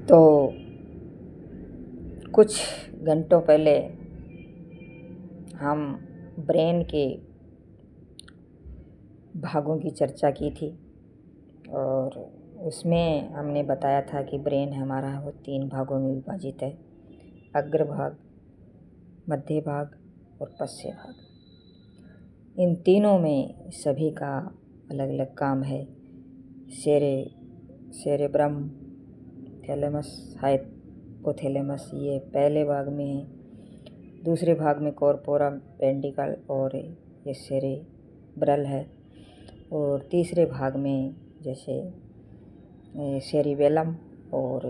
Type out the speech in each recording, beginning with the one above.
तो कुछ घंटों पहले हम ब्रेन के भागों की चर्चा की थी और उसमें हमने बताया था कि ब्रेन हमारा वो 3 भागों में विभाजित है, अग्रभाग, मध्य भाग और पश्च भाग। इन तीनों में सभी का अलग अलग काम है। सेरेब्रम, थैलेमस, हाइपोथैलेमस ये पहले भाग में है, दूसरे भाग में कॉर्पोरा पेंडिकल और ये सेरेब्रल है, और तीसरे भाग में जैसे सेरिबेलम और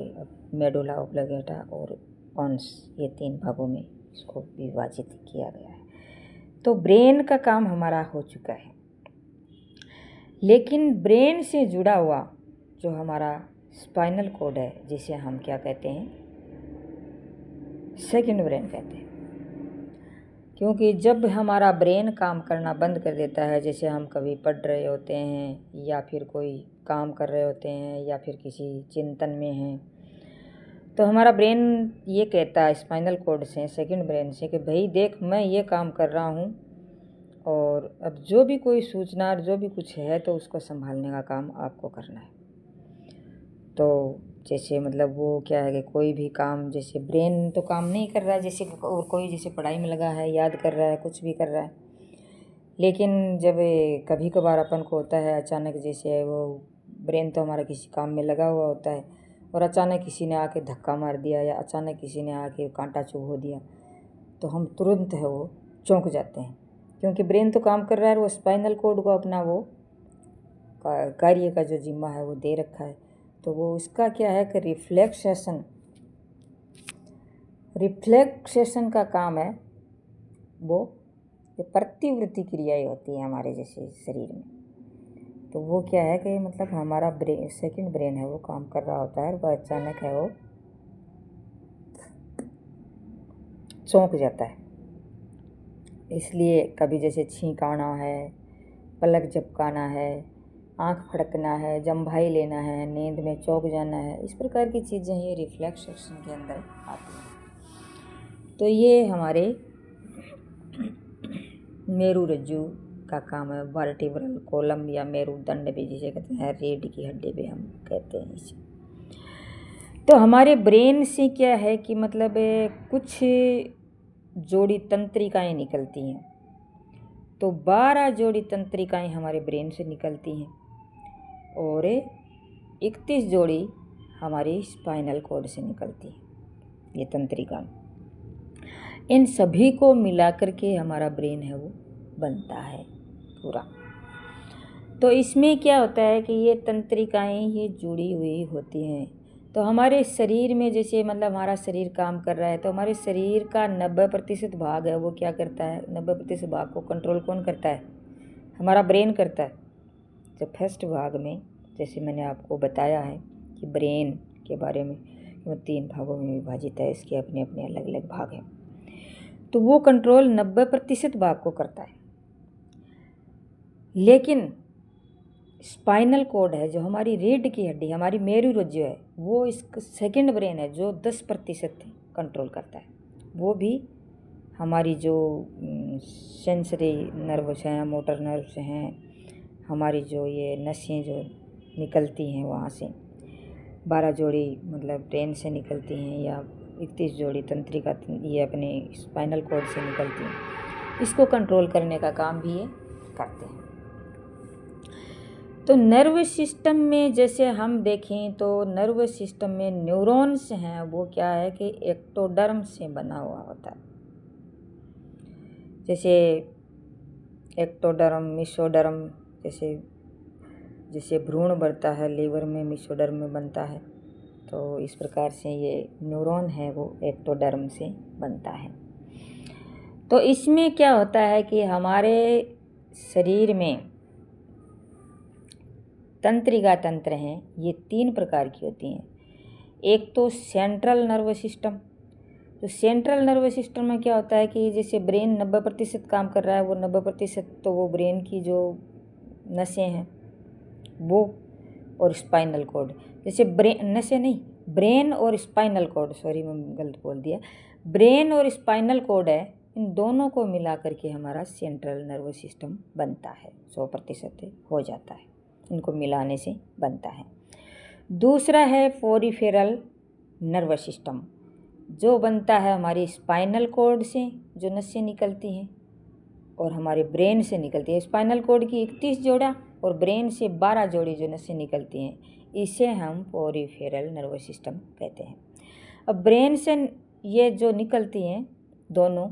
मेडुला ऑब्लिगेटा और पॉन्स, ये 3 भागों में इसको विभाजित किया गया है। तो ब्रेन का काम हमारा हो चुका है, लेकिन ब्रेन से जुड़ा हुआ जो हमारा स्पाइनल कॉर्ड है, जिसे हम क्या कहते हैं, सेकंड ब्रेन कहते हैं। क्योंकि जब हमारा ब्रेन काम करना बंद कर देता है, जैसे हम कभी पढ़ रहे होते हैं या फिर कोई काम कर रहे होते हैं या फिर किसी चिंतन में हैं, तो हमारा ब्रेन ये कहता है स्पाइनल कॉर्ड से, सेकंड ब्रेन से, कि भाई देख, मैं ये काम कर रहा हूँ और अब जो भी कोई सूचना जो भी कुछ है तो उसको संभालने का काम आपको करना है। तो जैसे मतलब वो क्या है कि कोई भी काम, जैसे ब्रेन तो काम नहीं कर रहा है, जैसे और कोई जैसे पढ़ाई में लगा है, याद कर रहा है, कुछ भी कर रहा है, लेकिन जब कभी कभार अपन को होता है अचानक, जैसे वो ब्रेन तो हमारा किसी काम में लगा हुआ होता है और अचानक किसी ने आके धक्का मार दिया या अचानक किसी ने आके कांटा चुभ हो दिया, तो हम तुरंत है वो चौंक जाते हैं, क्योंकि ब्रेन तो काम कर रहा है और वो स्पाइनल कॉर्ड को अपना वो कार्य का जो जिम्मा है वो दे रखा है। तो वो इसका क्या है कि रिफ्लेक्सेशन का काम है। वो प्रतिवृत्ति क्रियाएं होती हैं हमारे जैसे शरीर में, तो वो क्या है कि मतलब हमारा ब्रेन, सेकंड ब्रेन है, वो काम कर रहा होता है और वह अचानक है वो चौंक जाता है। इसलिए कभी जैसे छींक आना है, पलक झपकाना है, आँख फड़कना है, जम्भाई लेना है, नींद में चौंक जाना है, इस प्रकार की चीज़ें ये रिफ्लेक्स एक्शन के अंदर आती हैं। तो ये हमारे मेरुरज्जु का काम है, वर्टिब्रल कॉलम या मेरुदंड भी जिसे कहते हैं, रीढ़ की हड्डी भी हम कहते हैं इसे। तो हमारे ब्रेन से क्या है कि मतलब कुछ जोड़ी तंत्रिकाएं निकलती हैं, तो 12 जोड़ी तंत्रिकाएं हमारे ब्रेन से निकलती हैं और 31 जोड़ी हमारी स्पाइनल कॉर्ड से निकलती है। ये तंत्रिका, इन सभी को मिलाकर के हमारा ब्रेन है वो बनता है पूरा। तो इसमें क्या होता है कि ये तंत्रिकाएं ये जुड़ी हुई होती हैं। तो हमारे शरीर में जैसे मतलब हमारा शरीर काम कर रहा है, तो हमारे शरीर का 90% भाग है वो क्या करता है, 90% भाग को कंट्रोल कौन करता है, हमारा ब्रेन करता है। तो फर्स्ट भाग में जैसे मैंने आपको बताया है कि ब्रेन के बारे में वो 3 भागों में विभाजित है, इसके अपने अपने अलग अलग भाग हैं, तो वो कंट्रोल 90% भाग को करता है। लेकिन स्पाइनल कॉर्ड है जो हमारी रीढ़ की हड्डी, हमारी मेरुरज्जु है, वो इस सेकंड ब्रेन है जो 10% कंट्रोल करता है। वो भी हमारी जो सेंसरी नर्व्स हैं, मोटर नर्व्स हैं, हमारी जो ये नसें जो निकलती हैं वहाँ से 12 जोड़ी मतलब ब्रेन से निकलती हैं या 31 जोड़ी तंत्रिका ये अपने स्पाइनल कॉर्ड से निकलती हैं, इसको कंट्रोल करने का काम भी ये करते हैं। तो नर्व सिस्टम में जैसे हम देखें तो नर्व सिस्टम में न्यूरॉन्स हैं, वो क्या है कि एक्टोडर्म से बना हुआ होता है। जैसे एक्टोडर्म, मेसोडर्म, जैसे भ्रूण बढ़ता है लीवर में, मेसोडर्म में बनता है, तो इस प्रकार से ये न्यूरॉन है वो एक्टोडर्म से बनता है। तो इसमें क्या होता है कि हमारे शरीर में तंत्रिका तंत्र हैं, ये 3 प्रकार की होती हैं। एक तो सेंट्रल नर्व सिस्टम। तो सेंट्रल नर्व सिस्टम में क्या होता है कि जैसे ब्रेन 90% काम कर रहा है, वो 90% तो वो ब्रेन की जो नसें हैं वो, और स्पाइनल कॉर्ड, जैसे ब्रेन नसें नहीं, ब्रेन और स्पाइनल कॉर्ड, सॉरी मैं गलत बोल दिया, ब्रेन और स्पाइनल कॉर्ड है, इन दोनों को मिला करके हमारा सेंट्रल नर्वस सिस्टम बनता है, 100% हो जाता है, इनको मिलाने से बनता है। दूसरा है पेरिफेरल नर्वस सिस्टम, जो बनता है हमारी स्पाइनल कॉर्ड से, जो नसें निकलती हैं और हमारे ब्रेन से निकलती है। स्पाइनल कॉर्ड की 31 जोड़ा और ब्रेन से 12 जोड़ी जो नसें निकलती हैं, इसे हम पेरिफेरल नर्वस सिस्टम कहते हैं। अब ब्रेन से ये जो निकलती हैं दोनों,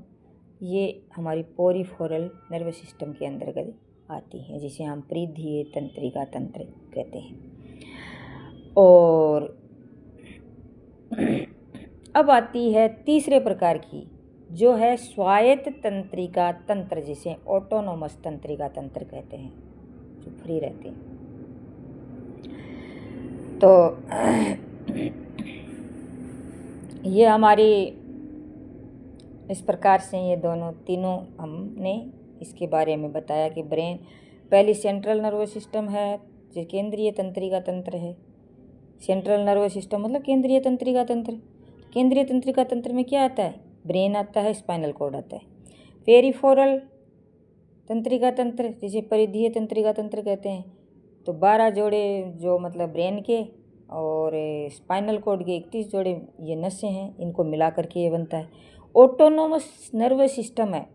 ये हमारी पेरिफेरल नर्वस सिस्टम के अंतर्गत आती हैं, जिसे हम परिधीय तंत्रिका तंत्र कहते हैं। और अब आती है तीसरे प्रकार की, जो है स्वायत्त तंत्रिका तंत्र, जिसे ऑटोनोमस तंत्रिका तंत्र कहते हैं, जो फ्री रहते हैं। तो ये हमारी इस प्रकार से ये दोनों तीनों हमने इसके बारे में बताया कि ब्रेन पहली सेंट्रल नर्वस सिस्टम है, जो केंद्रीय तंत्रिका तंत्र है। सेंट्रल नर्वस सिस्टम मतलब केंद्रीय तंत्रिका तंत्र। केंद्रीय तंत्रिका तंत्र में क्या आता है? ब्रेन आता है, स्पाइनल कॉर्ड आता है। पेरिफेरल तंत्रिका तंत्र, जिसे परिधीय तंत्रिका तंत्र कहते हैं, तो 12 जोड़े जो मतलब ब्रेन के और स्पाइनल कॉर्ड के 31 जोड़े ये नसें हैं, इनको मिला करके ये बनता है। ऑटोनोमस नर्वस सिस्टम है,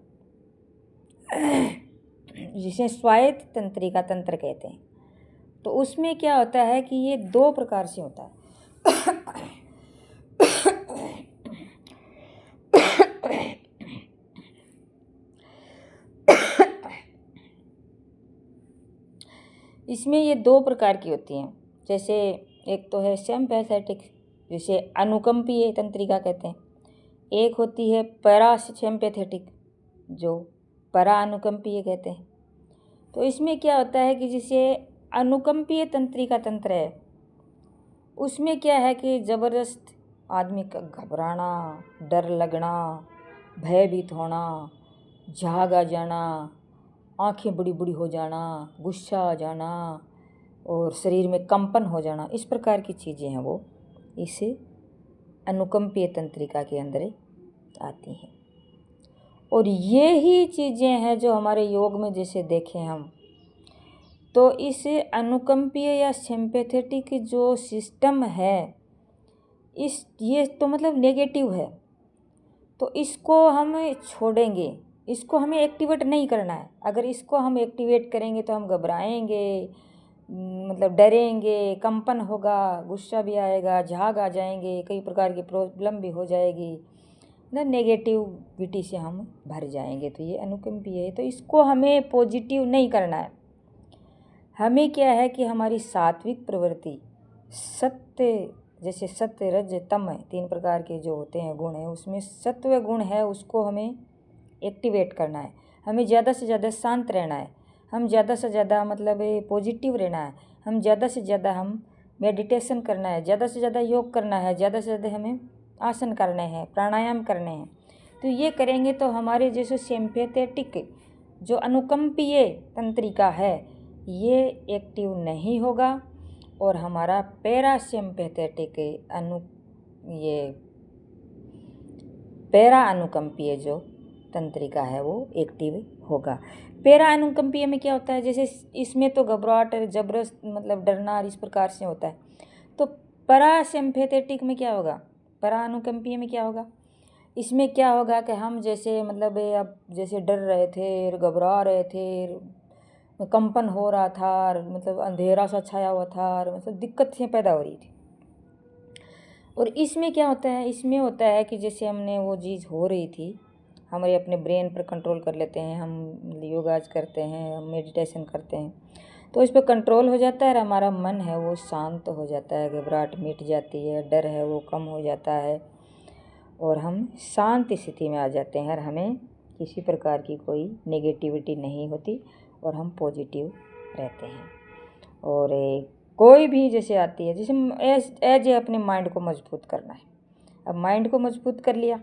जिसे स्वायत्त तंत्रिका तंत्र कहते हैं। तो उसमें क्या होता है कि ये 2 प्रकार से होता है। इसमें ये 2 प्रकार की होती हैं। जैसे एक तो है सिम्पैथेटिक, जिसे अनुकंपीय तंत्रिका कहते हैं। एक होती है पैरासिम्पैथेटिक, जो परा अनुकंपीय कहते हैं। तो इसमें क्या होता है कि जिसे अनुकंपीय तंत्रिका तंत्र है, उसमें क्या है कि ज़बरदस्त आदमी का घबराना, डर लगना, भयभीत होना, झाग आ जाना, आंखें बड़ी बड़ी हो जाना, गुस्सा आ जाना और शरीर में कंपन हो जाना, इस प्रकार की चीज़ें हैं वो इस अनुकंपीय तंत्रिका के अंदर आती हैं। और ये ही चीज़ें हैं जो हमारे योग में जैसे देखें हम, तो इस अनुकंपीय या सिम्पैथेटिक जो सिस्टम है, ये तो मतलब नेगेटिव है, तो इसको हम छोड़ेंगे, इसको हमें एक्टिवेट नहीं करना है। अगर इसको हम एक्टिवेट करेंगे तो हम घबराएंगे, मतलब डरेंगे, कंपन होगा, गुस्सा भी आएगा, झाग आ जाएंगे, कई प्रकार की प्रॉब्लम भी हो जाएगी ना, नेगेटिविटी से हम भर जाएंगे। तो ये अनुकंपीय है, तो इसको हमें पॉजिटिव नहीं करना है। हमें क्या है कि हमारी सात्विक प्रवृत्ति, सत्य, जैसे सत्य रज तम है, 3 प्रकार के जो होते हैं गुण हैं, उसमें सत्व गुण है, उसको हमें एक्टिवेट करना है। हमें ज़्यादा से ज़्यादा शांत रहना है, हम ज़्यादा से ज़्यादा मतलब पॉजिटिव रहना है, हम ज़्यादा से ज़्यादा हम मेडिटेशन करना है, ज़्यादा से ज़्यादा योग करना है, ज़्यादा से ज़्यादा हमें आसन करने हैं, प्राणायाम करने हैं। तो ये करेंगे तो हमारे जैसे सिम्पैथेटिक जो अनुकंपीय तंत्रिका है, ये एक्टिव नहीं होगा और हमारा पैरासिम्पैथेटिक ये पैरा अनुकंपीय जो तंत्रिका है वो एक्टिव होगा। पैरा अनुकंपीय में क्या होता है, जैसे इसमें तो घबराहट, जबरदस्त मतलब डरना इस प्रकार से होता है। तो पैरासिम्पैथेटिक में क्या होगा, पैरा अनुकंपीय में क्या होगा, इसमें क्या होगा कि हम जैसे मतलब अब जैसे डर रहे थे, घबरा रहे थे, कंपन हो रहा था, मतलब अंधेरा सा छाया हुआ था, मतलब दिक्कतें पैदा हो रही थी। और इसमें क्या होता है, इसमें होता है कि जैसे हमने वो चीज़ हो रही थी, हमारे अपने ब्रेन पर कंट्रोल कर लेते हैं, हम योगाज करते हैं, हम मेडिटेशन करते हैं, तो इस पर कंट्रोल हो जाता है और हमारा मन है वो शांत हो जाता है, घबराहट मिट जाती है, डर है वो कम हो जाता है और हम शांत स्थिति में आ जाते हैं और हमें किसी प्रकार की कोई नेगेटिविटी नहीं होती और हम पॉजिटिव रहते हैं। और कोई भी जैसे आती है, जैसे एज अपने माइंड को मजबूत करना है। अब माइंड को मजबूत कर लिया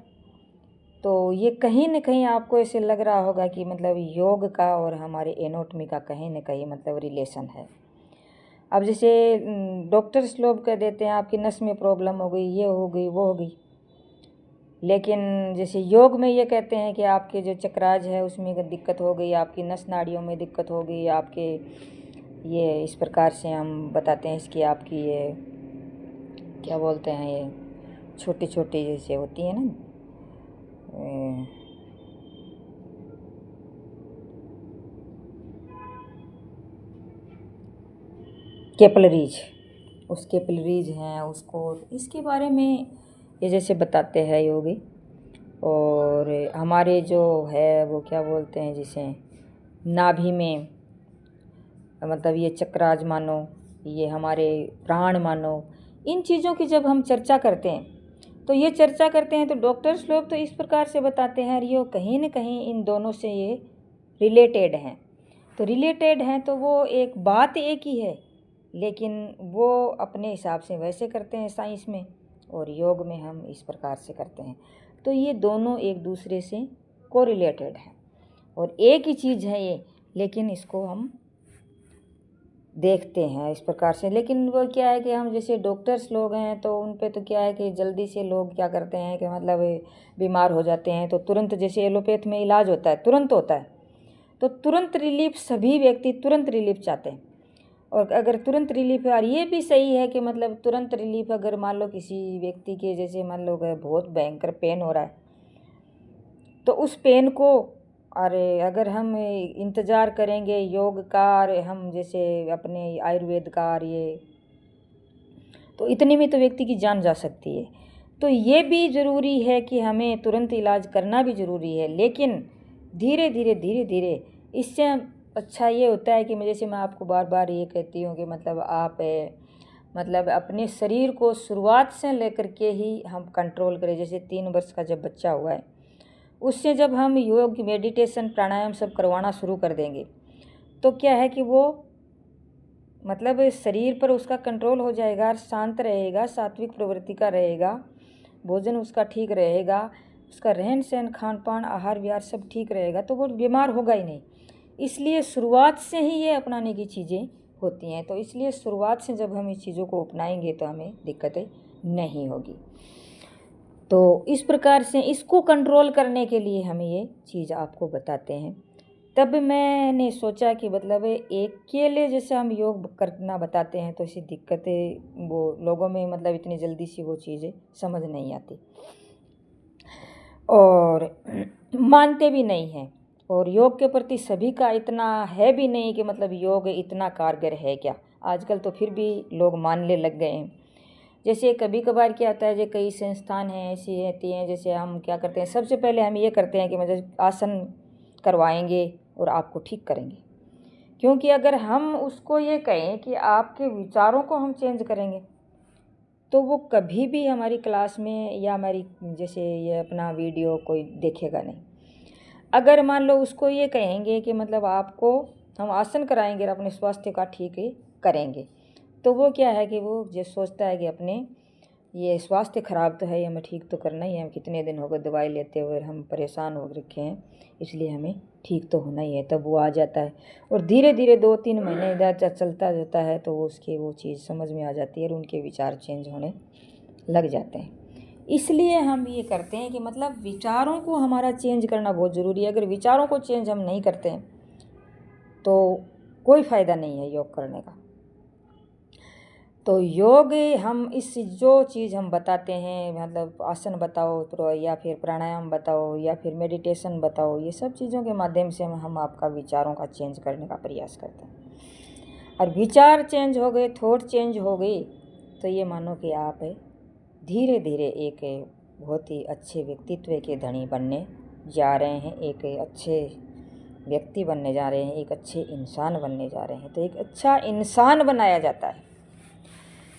तो ये कहीं न कहीं आपको ऐसे लग रहा होगा कि मतलब योग का और हमारे एनाटॉमी का कहीं न कहीं मतलब रिलेशन है। अब जैसे डॉक्टर्स लोग कह देते हैं आपकी नस में प्रॉब्लम हो गई, ये हो गई, वो हो गई, लेकिन जैसे योग में ये कहते हैं कि आपके जो चक्राज है उसमें दिक्कत हो गई, आपकी नस नाड़ियों में दिक्कत हो गई, आपके ये इस प्रकार से हम बताते हैं इसकी आपकी ये क्या बोलते हैं, ये छोटी छोटी जैसे होती है ना कैपिलरीज, उस कैपिलरीज हैं उसको, इसके बारे में ये जैसे बताते हैं योगी। और हमारे जो है वो क्या बोलते हैं जिसे नाभि में, मतलब ये चक्राज मानो, ये हमारे प्राण मानो, इन चीज़ों की जब हम चर्चा करते हैं तो डॉक्टर्स लोग तो इस प्रकार से बताते हैं ये कहीं न कहीं इन दोनों से ये रिलेटेड हैं। तो रिलेटेड हैं तो वो एक बात एक ही है, लेकिन वो अपने हिसाब से वैसे करते हैं साइंस में, और योग में हम इस प्रकार से करते हैं। तो ये दोनों एक दूसरे से कोरिलेटेड हैं और एक ही चीज़ है ये, लेकिन इसको हम देखते हैं इस प्रकार से। लेकिन वो क्या है कि हम जैसे डॉक्टर्स लोग हैं तो उन पे तो क्या है कि जल्दी से लोग क्या करते हैं कि मतलब बीमार हो जाते हैं तो तुरंत, जैसे एलोपैथ में इलाज होता है तुरंत होता है, तो तुरंत रिलीफ, सभी व्यक्ति तुरंत रिलीफ चाहते हैं। और अगर तुरंत रिलीफ है, और ये भी सही है कि मतलब तुरंत रिलीफ अगर मान लो किसी व्यक्ति के जैसे मान लो बहुत भयंकर पेन हो रहा है तो उस पेन को, अरे अगर हम इंतज़ार करेंगे योग का और हम जैसे अपने आयुर्वेद का और ये, तो इतने में तो व्यक्ति की जान जा सकती है। तो ये भी ज़रूरी है कि हमें तुरंत इलाज करना भी ज़रूरी है, लेकिन धीरे धीरे इससे अच्छा ये होता है कि जैसे मैं आपको बार बार ये कहती हूँ कि मतलब आप मतलब अपने शरीर को शुरुआत से लेकर के ही हम कंट्रोल करें। जैसे 3 वर्ष का जब बच्चा हुआ है उससे जब हम योग, मेडिटेशन, प्राणायाम सब करवाना शुरू कर देंगे तो क्या है कि वो मतलब शरीर पर उसका कंट्रोल हो जाएगा, शांत रहेगा, सात्विक प्रवृत्ति का रहेगा, भोजन उसका ठीक रहेगा, उसका रहन सहन, खान पान, आहार विहार सब ठीक रहेगा, तो वो बीमार होगा ही नहीं। इसलिए शुरुआत से ही ये अपनाने की चीज़ें होती हैं। तो इसलिए शुरुआत से जब हम इस चीज़ों को अपनाएंगे तो हमें दिक्कतें नहीं होगी। तो इस प्रकार से इसको कंट्रोल करने के लिए हम ये चीज़ आपको बताते हैं। तब मैंने सोचा कि मतलब अकेले जैसे हम योग करना बताते हैं तो ऐसी दिक्कतें वो लोगों में मतलब इतनी जल्दी से वो चीज़ें समझ नहीं आती और मानते भी नहीं हैं, और योग के प्रति सभी का इतना है भी नहीं कि मतलब योग इतना कारगर है क्या। आजकल तो फिर भी लोग मानने लग गए हैं। जैसे कभी कभार क्या होता है, जो कई संस्थान हैं ऐसी रहती हैं, जैसे हम क्या करते हैं, सबसे पहले हम ये करते हैं कि मतलब आसन करवाएंगे और आपको ठीक करेंगे। क्योंकि अगर हम उसको ये कहें कि आपके विचारों को हम चेंज करेंगे तो वो कभी भी हमारी क्लास में या हमारी जैसे ये अपना वीडियो कोई देखेगा नहीं। अगर मान लो उसको ये कहेंगे कि मतलब आपको हम आसन कराएंगे और अपने स्वास्थ्य का ठीक करेंगे, तो वो क्या है कि वो जो सोचता है कि अपने ये स्वास्थ्य खराब तो है, हमें ठीक तो करना ही है, हम कितने दिन हो गए दवाई लेते हुए, हम परेशान हो रखे हैं, इसलिए हमें ठीक तो होना ही है। तब वो आ जाता है और धीरे धीरे 2-3 महीने इधर चलता जाता है तो वो उसकी वो चीज़ समझ में आ जाती है और उनके विचार चेंज होने लग जाते हैं। इसलिए हम ये करते हैं कि मतलब विचारों को हमारा चेंज करना बहुत ज़रूरी है। अगर विचारों को चेंज हम नहीं करते हैं तो कोई फ़ायदा नहीं है योग करने का। तो योग हम इस जो चीज़ हम बताते हैं, मतलब आसन बताओ तो या फिर प्राणायाम बताओ या फिर मेडिटेशन बताओ, ये सब चीज़ों के माध्यम से हम आपका विचारों का चेंज करने का प्रयास करते हैं। और विचार चेंज हो गए, थॉट चेंज हो गई, तो ये मानो कि आप धीरे धीरे एक बहुत ही अच्छे व्यक्तित्व के धनी बनने जा रहे हैं, एक अच्छे व्यक्ति बनने जा रहे हैं, एक अच्छे इंसान बनने जा रहे हैं। तो एक अच्छा इंसान बनाया जाता है,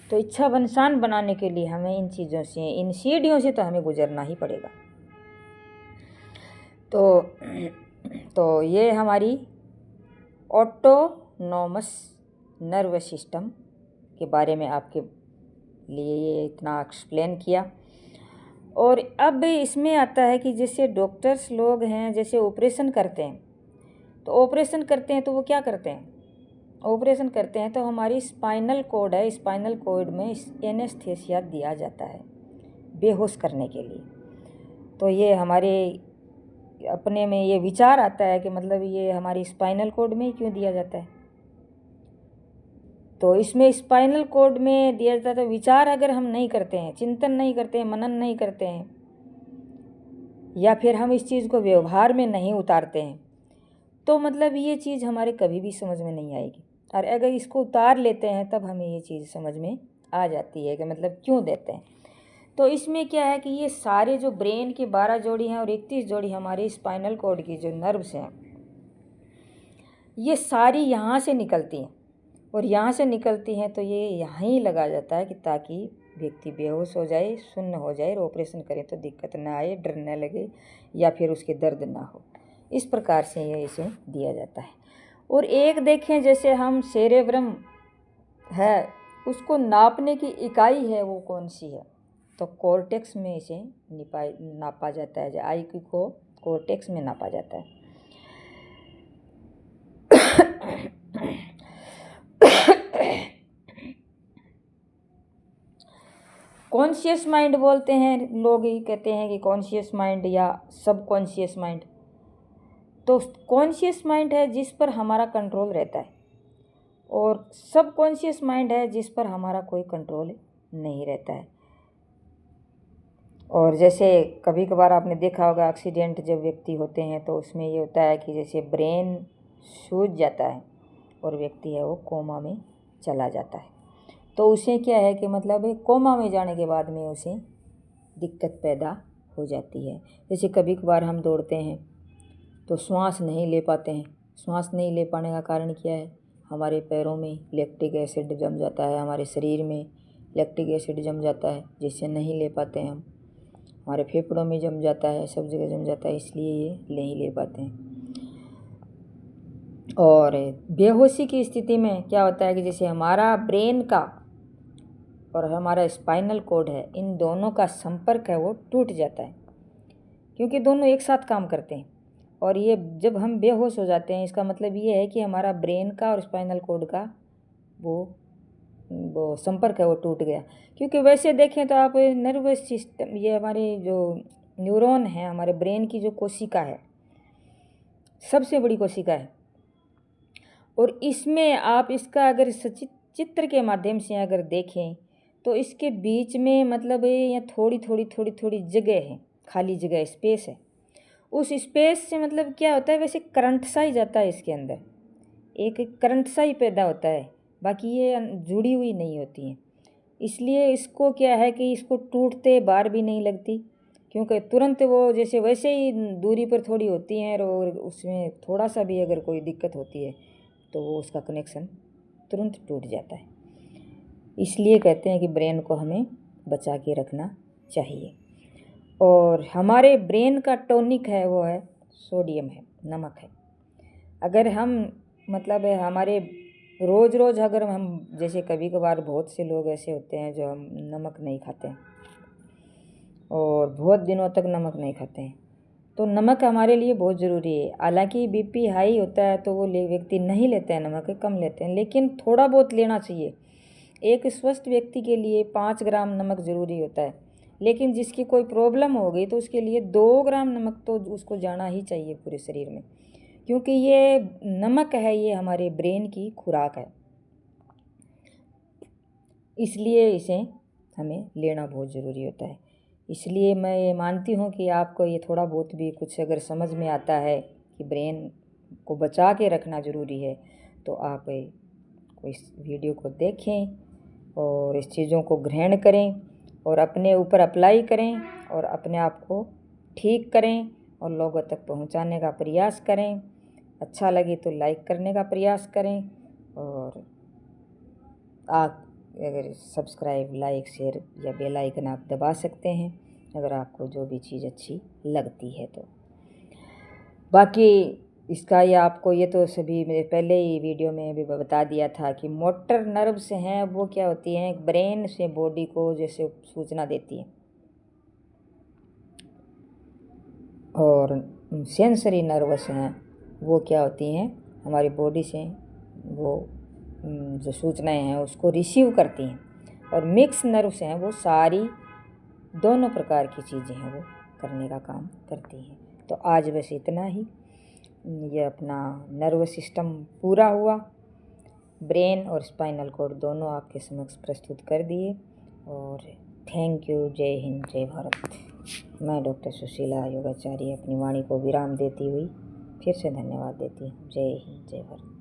तो इच्छा इंसान बनाने के लिए हमें इन चीज़ों से, इन सीढ़ियों से तो हमें गुजरना ही पड़ेगा। तो ये हमारी ऑटोनॉमस नर्वस सिस्टम के बारे में आपके लिए ये इतना एक्सप्लेन किया। और अब इसमें आता है कि जैसे डॉक्टर्स लोग हैं, जैसे ऑपरेशन करते हैं तो वो क्या करते हैं, ऑपरेशन करते हैं तो हमारी स्पाइनल कोड है, स्पाइनल कोड में एनेस्थेसिया दिया जाता है बेहोश करने के लिए। तो ये हमारे अपने में ये विचार आता है कि मतलब ये हमारी स्पाइनल कोड में ही क्यों दिया जाता है। तो इसमें स्पाइनल कोड में दिया जाता है तो विचार अगर हम नहीं करते हैं, चिंतन नहीं करते हैं, मनन नहीं करते हैं, या फिर हम इस चीज़ को व्यवहार में नहीं उतारते हैं, तो मतलब ये चीज़ हमारे कभी भी समझ में नहीं आएगी। और अगर इसको उतार लेते हैं तब हमें ये चीज़ समझ में आ जाती है कि मतलब क्यों देते हैं। तो इसमें क्या है कि ये सारे जो ब्रेन की 12 जोड़ी हैं और 31 जोड़ी हमारी स्पाइनल कॉर्ड की जो नर्व्स हैं, ये सारी यहाँ से निकलती हैं, और यहाँ से निकलती हैं तो ये यहाँ ही लगा जाता है कि ताकि व्यक्ति बेहोश हो जाए, सुन्न हो जाए, और ऑपरेशन करें तो दिक्कत ना आए, डर न लगे, या फिर उसके दर्द ना हो। इस प्रकार से ये इसे दिया जाता है। और एक देखें, जैसे हम सेरेब्रम है उसको नापने की इकाई है वो कौन सी है, तो कॉर्टेक्स में इसे नापा जाता है। आईक्यू को कॉर्टेक्स में नापा जाता है। कॉन्शियस माइंड बोलते हैं लोग, ही कहते हैं कि कॉन्शियस माइंड या सब कॉन्शियस माइंड। तो कॉन्शियस माइंड है जिस पर हमारा कंट्रोल रहता है, और सब कॉन्शियस माइंड है जिस पर हमारा कोई कंट्रोल नहीं रहता है। और जैसे कभी कभार आपने देखा होगा एक्सीडेंट जब व्यक्ति होते हैं तो उसमें ये होता है कि जैसे ब्रेन सूज जाता है और व्यक्ति है वो कोमा में चला जाता है। तो उसे क्या है कि मतलब कोमा में जाने के बाद में उसे दिक्कत पैदा हो जाती है। जैसे कभी कभार हम दौड़ते हैं तो श्वास नहीं ले पाते हैं। श्वास नहीं ले पाने का कारण क्या है, हमारे पैरों में लैक्टिक एसिड जम जाता है, हमारे शरीर में लैक्टिक एसिड जम जाता है जिससे नहीं ले पाते हैं हम। हमारे फेफड़ों में जम जाता है, सब जगह जम जाता है, इसलिए ये नहीं ले पाते हैं। और बेहोशी की स्थिति में क्या होता है कि जैसे हमारा ब्रेन का और हमारा स्पाइनल कोड है, इन दोनों का संपर्क है वो टूट जाता है, क्योंकि दोनों एक साथ काम करते हैं। और ये जब हम बेहोश हो जाते हैं, इसका मतलब ये है कि हमारा ब्रेन का और स्पाइनल कोड का वो संपर्क है वो टूट गया। क्योंकि वैसे देखें तो आप नर्वस सिस्टम, ये हमारे जो न्यूरॉन है, हमारे ब्रेन की जो कोशिका है, सबसे बड़ी कोशिका है, और इसमें आप इसका अगर चित्र के माध्यम से अगर देखें तो इसके बीच में मतलब यहाँ थोड़ी जगह है, खाली जगह, स्पेस है। उस स्पेस से मतलब क्या होता है, वैसे करंट सा ही जाता है इसके अंदर, एक करंट सा ही पैदा होता है, बाकी ये जुड़ी हुई नहीं होती हैं। इसलिए इसको क्या है कि इसको टूटते बार भी नहीं लगती, क्योंकि तुरंत वो जैसे वैसे ही दूरी पर थोड़ी होती हैं, और उसमें थोड़ा सा भी अगर कोई दिक्कत होती है तो वो उसका कनेक्शन तुरंत टूट जाता है। इसलिए कहते हैं कि ब्रेन को हमें बचा के रखना चाहिए। और हमारे ब्रेन का टॉनिक है वो है सोडियम, है नमक है। अगर हम मतलब हमारे रोज़ अगर हम, जैसे कभी कभार बहुत से लोग ऐसे होते हैं जो हम नमक नहीं खाते हैं और बहुत दिनों तक नमक नहीं खाते हैं, तो नमक हमारे लिए बहुत ज़रूरी है। हालांकि बीपी हाई होता है तो वो व्यक्ति नहीं लेते हैं नमक, कम लेते हैं, लेकिन थोड़ा बहुत लेना चाहिए। एक स्वस्थ व्यक्ति के लिए 5 ग्राम नमक ज़रूरी होता है, लेकिन जिसकी कोई प्रॉब्लम हो गई तो उसके लिए 2 ग्राम नमक तो उसको जाना ही चाहिए पूरे शरीर में, क्योंकि ये नमक है, ये हमारे ब्रेन की खुराक है, इसलिए इसे हमें लेना बहुत ज़रूरी होता है। इसलिए मैं ये मानती हूँ कि आपको ये थोड़ा बहुत भी कुछ अगर समझ में आता है कि ब्रेन को बचा के रखना ज़रूरी है, तो आप कोई इस वीडियो को देखें और इस चीज़ों को ग्रहण करें और अपने ऊपर अप्लाई करें और अपने आप को ठीक करें और लोगों तक पहुंचाने का प्रयास करें। अच्छा लगे तो लाइक करने का प्रयास करें, और आप अगर सब्सक्राइब, लाइक, शेयर या बेल आइकन आप दबा सकते हैं अगर आपको जो भी चीज़ अच्छी लगती है। तो बाकी इसका ये आपको ये तो सभी मेरे पहले ही वीडियो में भी बता दिया था कि मोटर नर्व्स हैं वो क्या होती हैं, ब्रेन से बॉडी को जैसे सूचना देती है, और सेंसरी नर्व्स हैं वो क्या होती हैं, हमारी बॉडी से वो जो सूचनाएं हैं उसको रिसीव करती हैं, और मिक्स नर्व्स हैं वो सारी दोनों प्रकार की चीज़ें हैं वो करने का काम करती हैं। तो आज बस इतना ही। ये अपना नर्वस सिस्टम पूरा हुआ, ब्रेन और स्पाइनल कॉर्ड दोनों आपके समक्ष प्रस्तुत कर दिए। और थैंक यू। जय हिंद, जय भारत। मैं डॉक्टर सुशीला योगाचार्य अपनी वाणी को विराम देती हुई फिर से धन्यवाद देती हूँ। जय हिंद, जय भारत।